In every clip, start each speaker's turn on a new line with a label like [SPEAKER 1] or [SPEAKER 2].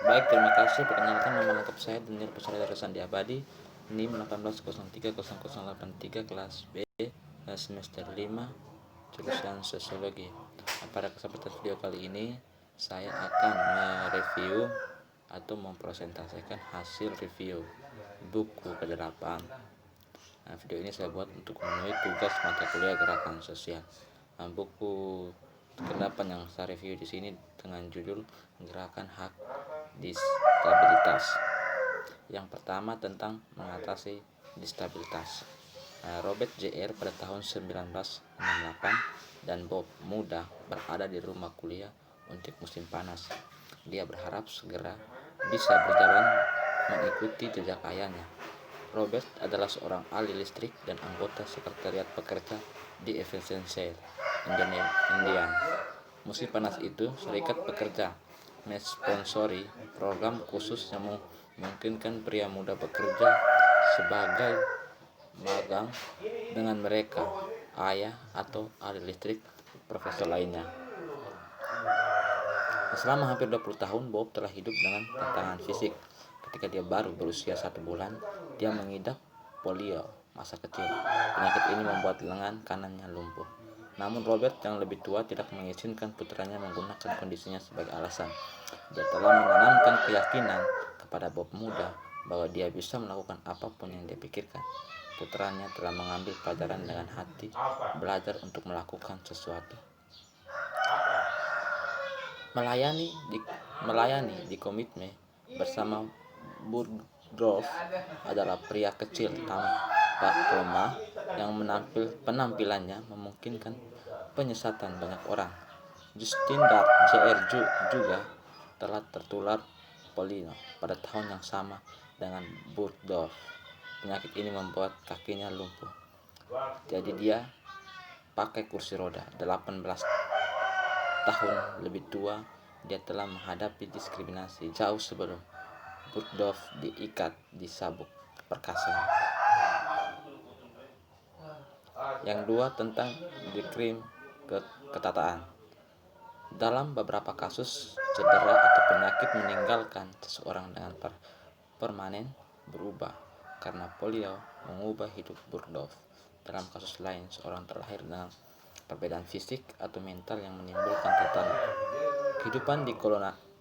[SPEAKER 1] Baik, terima kasih. Perkenalkan, nama lengkap saya Daniel Pusara Sandi Abadi, NIM 18030083 kelas B, semester 5, jurusan Sosiologi. Pada kesempatan video kali ini, saya akan mereview atau mempresentasikan hasil review buku ke-8. Video ini saya buat untuk memenuhi tugas mata kuliah gerakan sosial. Buku ke-8 yang saya review di sini dengan judul Gerakan Hak Disabilitas. Yang pertama tentang mengatasi disabilitas. Robert Jr. pada tahun 1968 dan Bob Muda berada di rumah kuliah untuk musim panas. Dia berharap segera bisa berjalan mengikuti jejak ayahnya. Robert adalah seorang ahli listrik dan anggota sekretariat pekerja di Evansville, Indiana. Musim panas itu, serikat pekerja mensponsori program khusus yang memungkinkan pria muda bekerja sebagai magang dengan mereka, ayah atau ahli listrik profesor lainnya. Selama hampir 20 tahun, Bob telah hidup dengan tantangan fisik. Ketika dia baru berusia 1 bulan, dia mengidap polio masa kecil. Penyakit ini membuat lengan kanannya lumpuh. Namun Robert yang lebih tua tidak mengizinkan putranya menggunakan kondisinya sebagai alasan. Dia telah menanamkan keyakinan kepada Bob Muda bahwa dia bisa melakukan apapun yang dia pikirkan. Putranya telah mengambil pelajaran dengan hati, belajar untuk melakukan sesuatu. Melayani di komitmen bersama Burgdorf adalah pria kecil tampak lemah yang penampilannya memungkinkan penyesatan banyak orang. Justin Dart Jr. juga telah tertular polio pada tahun yang sama dengan Burgdorf. Penyakit ini membuat kakinya lumpuh, jadi dia pakai kursi roda. 18 tahun lebih tua, dia telah menghadapi diskriminasi jauh sebelum Burgdorf diikat di sabuk perkasa. Yang dua tentang ketataan. Dalam beberapa kasus, cedera atau penyakit meninggalkan seseorang dengan permanen berubah karena polio mengubah hidup Burgdorf. Dalam kasus lain, seorang terlahir dengan perbedaan fisik atau mental yang menimbulkan tekanan. Kehidupan di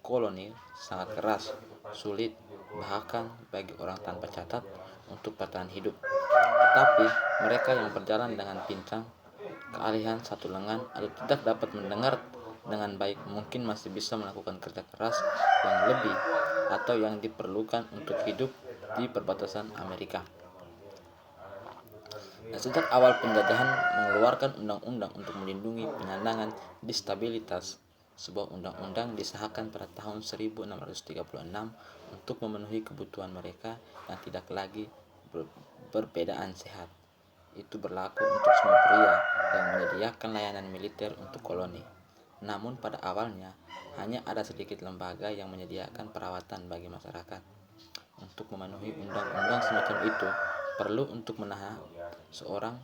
[SPEAKER 1] koloni sangat keras, sulit, bahkan bagi orang tanpa catat untuk bertahan hidup. Tetapi mereka yang berjalan dengan pincang, keahlian satu lengan, atau tidak dapat mendengar dengan baik mungkin masih bisa melakukan kerja keras yang lebih atau yang diperlukan untuk hidup di perbatasan Amerika. Sejak awal penjajahan mengeluarkan undang-undang untuk melindungi penyandang disabilitas, sebuah undang-undang disahkan pada tahun 1636 untuk memenuhi kebutuhan mereka yang tidak lagi berbedaan sehat. Itu berlaku untuk semua pria yang menyediakan layanan militer untuk koloni. Namun pada awalnya hanya ada sedikit lembaga yang menyediakan perawatan bagi masyarakat. Untuk memenuhi undang-undang semacam itu, perlu untuk menahan seorang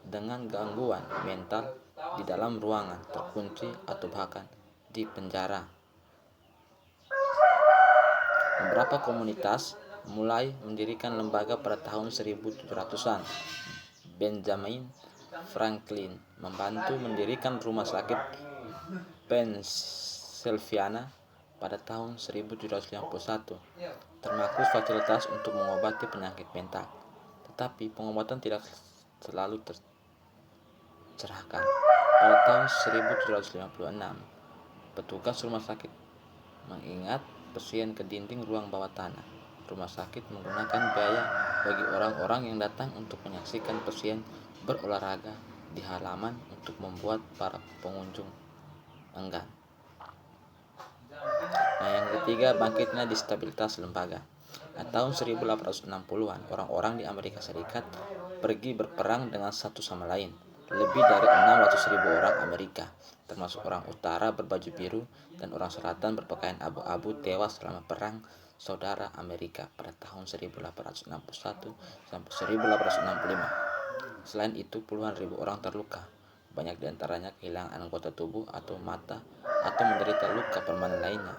[SPEAKER 1] dengan gangguan mental di dalam ruangan terkunci atau bahkan di penjara. Beberapa komunitas mulai mendirikan lembaga pada tahun 1700-an. Benjamin Franklin membantu mendirikan rumah sakit Pennsylvania pada tahun 1751, termasuk fasilitas untuk mengobati penyakit mental. Tetapi pengobatan tidak selalu tercerahkan. Pada tahun 1756, petugas rumah sakit mengingat pasien ke dinding ruang bawah tanah. Rumah sakit menggunakan biaya bagi orang-orang yang datang untuk menyaksikan pasien berolahraga di halaman untuk membuat para pengunjung enggan. Yang ketiga, bangkitnya disabilitas lembaga. Tahun 1860-an, orang-orang di Amerika Serikat pergi berperang dengan satu sama lain. Lebih dari 600.000 orang Amerika, termasuk orang utara berbaju biru dan orang selatan berpakaian abu-abu, tewas selama perang saudara Amerika pada tahun 1861 sampai 1865. Selain itu, puluhan ribu orang terluka. Banyak di antaranya kehilangan anggota tubuh atau mata atau menderita luka permanen lainnya.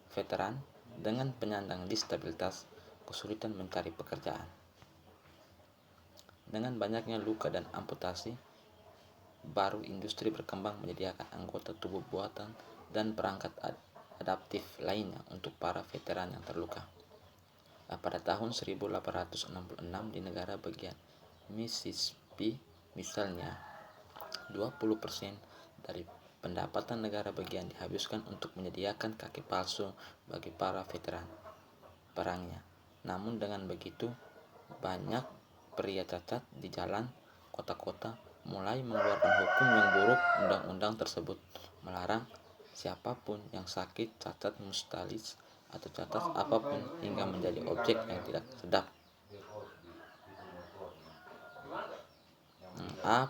[SPEAKER 1] Veteran dengan penyandang disabilitas kesulitan mencari pekerjaan. Dengan banyaknya luka dan amputasi, baru industri berkembang menyediakan anggota tubuh buatan dan perangkat adaptif lainnya untuk para veteran yang terluka. Pada tahun 1866 di negara bagian Mississippi misalnya, 20% dari pendapatan negara bagian dihabiskan untuk menyediakan kaki palsu bagi para veteran perangnya. Namun dengan begitu, banyak pria cacat di jalan kota-kota mulai mengeluarkan hukum yang buruk. Undang-undang tersebut melarang siapapun yang sakit, cacat mustalis, atau cacat apapun hingga menjadi objek yang tidak sedap.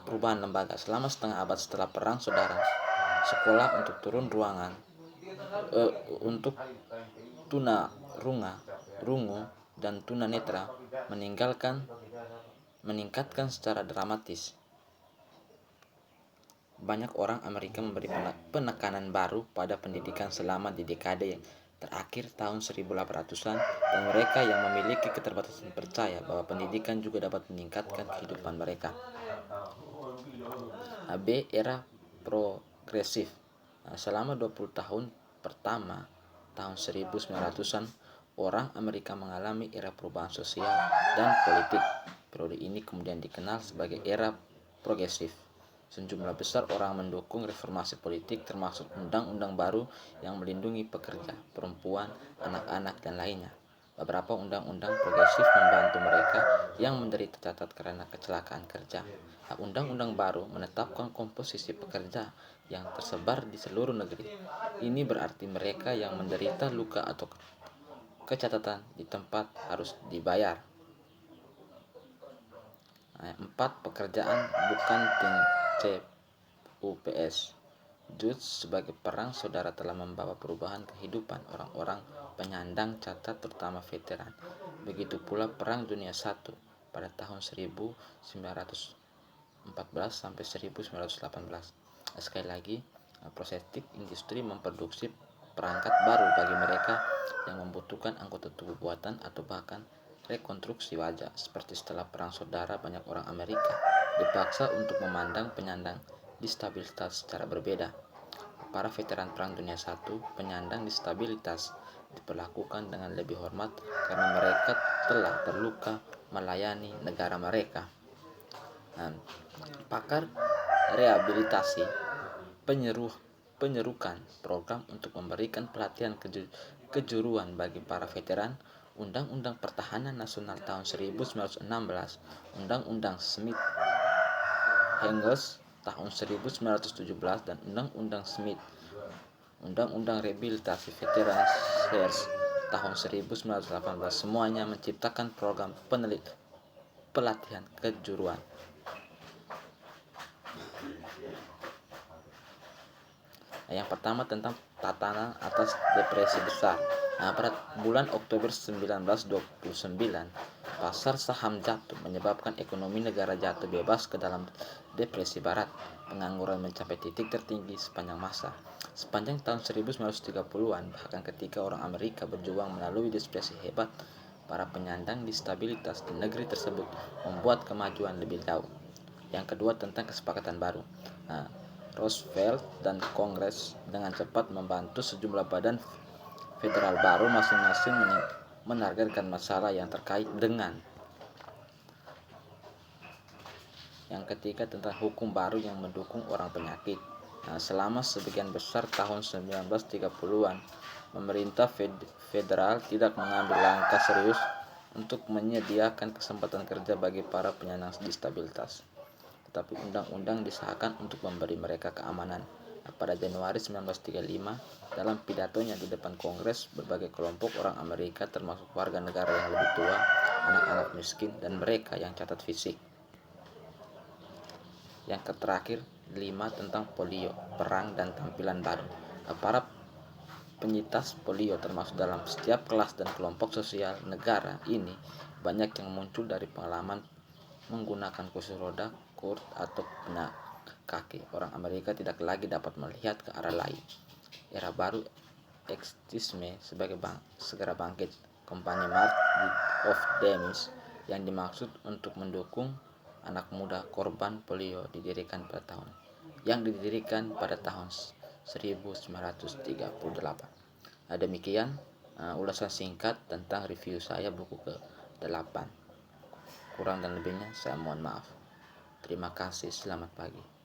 [SPEAKER 1] Perubahan lembaga. Selama setengah abad setelah perang saudara, sekolah untuk turun ruangan untuk tuna rungu dan tuna netra meningkatkan secara dramatis. Banyak orang Amerika memberi penekanan baru pada pendidikan selama di dekade terakhir tahun 1800-an, dan mereka yang memiliki keterbatasan percaya bahwa pendidikan juga dapat meningkatkan kehidupan mereka. Era progresif. Selama 20 tahun pertama tahun 1900-an, orang Amerika mengalami era perubahan sosial dan politik. Periode ini kemudian dikenal sebagai era progresif. Sejumlah besar orang mendukung reformasi politik, termasuk undang-undang baru yang melindungi pekerja, perempuan, anak-anak, dan lainnya. Beberapa undang-undang progresif membantu mereka yang menderita cacat karena kecelakaan kerja. Undang-undang baru menetapkan komposisi pekerja yang tersebar di seluruh negeri. Ini berarti mereka yang menderita luka atau kecacatan di tempat harus dibayar. 4. Pekerjaan bukan tim CUPS. Judge sebagai perang saudara telah membawa perubahan kehidupan orang-orang penyandang cacat, terutama veteran. Begitu pula Perang Dunia I pada tahun 1914 sampai 1918. Sekali lagi, prostetik industri memproduksi perangkat baru bagi mereka yang membutuhkan anggota tubuh buatan atau bahkan rekonstruksi wajah. Seperti setelah perang saudara, banyak orang Amerika dipaksa untuk memandang penyandang disabilitas secara berbeda. Para veteran Perang Dunia I penyandang disabilitas diperlakukan dengan lebih hormat karena mereka telah terluka melayani negara mereka. Pakar rehabilitasi penyerukan program untuk memberikan pelatihan kejuruan bagi para veteran. Undang-Undang Pertahanan Nasional tahun 1916, Undang-Undang Smith-Hengels tahun 1917, dan Undang-Undang Smith, Undang-Undang Rehabilitasi Veteran Sears tahun 1918, semuanya menciptakan program pelatihan kejuruan. Yang pertama tentang tatanan atas depresi besar. Pada bulan Oktober 1929, pasar saham jatuh menyebabkan ekonomi negara jatuh bebas ke dalam depresi barat. Pengangguran mencapai titik tertinggi sepanjang masa. Sepanjang tahun 1930-an, bahkan ketika orang Amerika berjuang melalui depresi hebat, para penyandang disabilitas di negeri tersebut membuat kemajuan lebih jauh. Yang kedua tentang kesepakatan baru. Roosevelt dan Kongres dengan cepat membantu sejumlah badan federal baru, masing-masing menargetkan masalah yang terkait dengan. Yang ketiga tentang hukum baru yang mendukung orang penyakit. Selama sebagian besar tahun 1930-an, pemerintah federal tidak mengambil langkah serius untuk menyediakan kesempatan kerja bagi para penyandang disabilitas. Tetapi undang-undang disahkan untuk memberi mereka keamanan. Pada Januari 1935, dalam pidatonya di depan Kongres, berbagai kelompok orang Amerika, termasuk warga negara yang lebih tua, anak-anak miskin, dan mereka yang cacat fisik. Yang terakhir, 5 tentang polio, perang dan tampilan baru. Para penyintas polio termasuk dalam setiap kelas dan kelompok sosial negara ini banyak yang muncul dari pengalaman menggunakan kursi roda, kurt, atau kaki. Orang Amerika tidak lagi dapat melihat ke arah lain. ekstisme sebagai segera bangkit Kompani March of Demis yang dimaksud untuk mendukung anak muda korban polio didirikan pada tahun 1938. Demikian ulasan singkat tentang review saya buku ke-8. Kurang dan lebihnya saya mohon maaf. Terima kasih, selamat pagi.